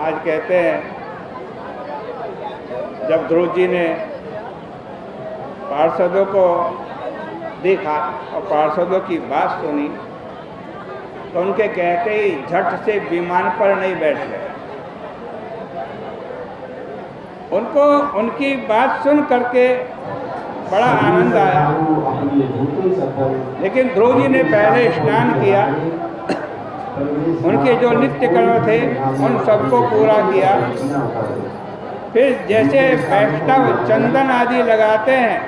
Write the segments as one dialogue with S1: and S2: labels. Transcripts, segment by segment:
S1: आज कहते हैं जब ध्रुव जी ने पार्षदों को देखा और पार्षदों की बात सुनी तो उनके कहते ही झट से विमान पर नहीं बैठ गए। उनको उनकी बात सुन करके बड़ा आनंद आया, लेकिन ध्रुव जी ने पहले स्नान किया, उनके जो नित्य कर्म थे उन सबको पूरा किया। फिर जैसे वैष्णव चंदन आदि लगाते हैं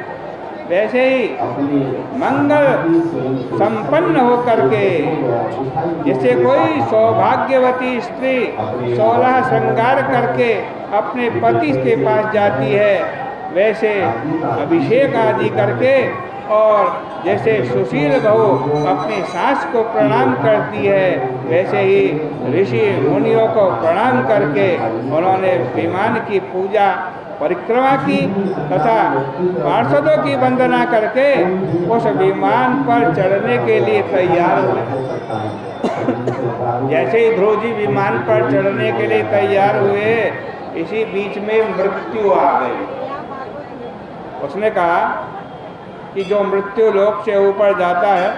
S1: वैसे ही मंगल संपन्न हो करके, जैसे कोई सौभाग्यवती स्त्री 16 श्रृंगार करके अपने पति के पास जाती है, वैसे अभिषेक आदि करके, और जैसे सुशील बहू अपनी सास को प्रणाम करती है वैसे ही ऋषि मुनियों को प्रणाम करके उन्होंने विमान की पूजा परिक्रमा की तथा पार्षदों की वंदना करके उस विमान पर चढ़ने के लिए तैयार हुए। जैसे ही ध्रुव जी विमान पर चढ़ने के लिए तैयार हुए, इसी बीच में मृत्यु आ गई। उसने कहा कि जो मृत्यु लोक से ऊपर जाता है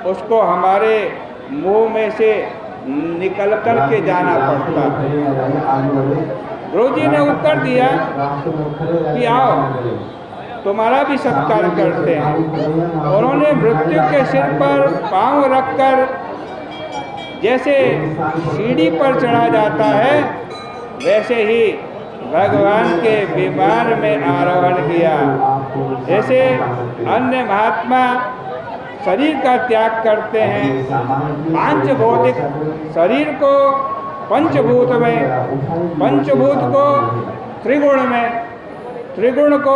S1: उसको हमारे मुंह में से निकल कर के जाना पड़ता है। ध्रुव जी ने उत्तर दिया कि आओ तुम्हारा भी सत्कार करते हैं। उन्होंने मृत्यु के सिर पर पांव रखकर जैसे सीढ़ी पर चढ़ा जाता है वैसे ही भगवान के विमान में आरोहण किया। जैसे अन्य महात्मा शरीर का त्याग करते हैं, पांच भौतिक शरीर को पंचभूत में, पंचभूत को त्रिगुण में, त्रिगुण को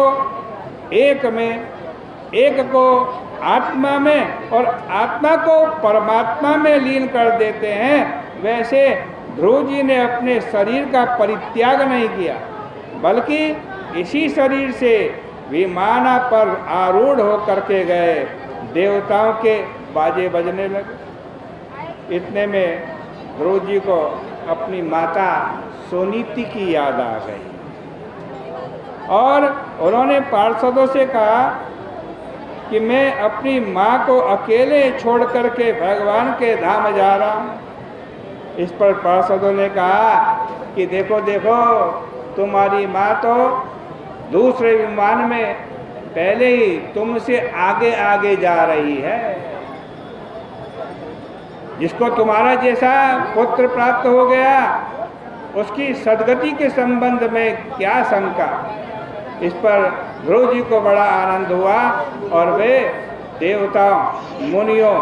S1: एक में, एक को आत्मा में और आत्मा को परमात्मा में लीन कर देते हैं, वैसे ध्रुव जी ने अपने शरीर का परित्याग नहीं किया, बल्कि इसी शरीर से विमान पर आरूढ़ होकर के गए। देवताओं के बाजे बजने लगे। इतने में ध्रुव जी को अपनी माता सोनीति की याद आ गई और उन्होंने पार्षदों से कहा कि मैं अपनी माँ को अकेले छोड़ करके भगवान के धाम जा रहा हूँ। इस पर पार्षदों ने कहा कि देखो देखो, तुम्हारी माँ तो दूसरे विमान में पहले ही तुमसे आगे आगे जा रही है। जिसको तुम्हारा जैसा पुत्र प्राप्त हो गया उसकी सदगति के संबंध में क्या शंका। इस पर ध्रुव जी को बड़ा आनंद हुआ और वे देवताओं, मुनियों,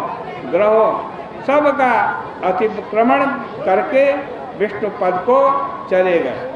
S1: ग्रहों सबका अतिक्रमण करके विष्णु पद को चले गए।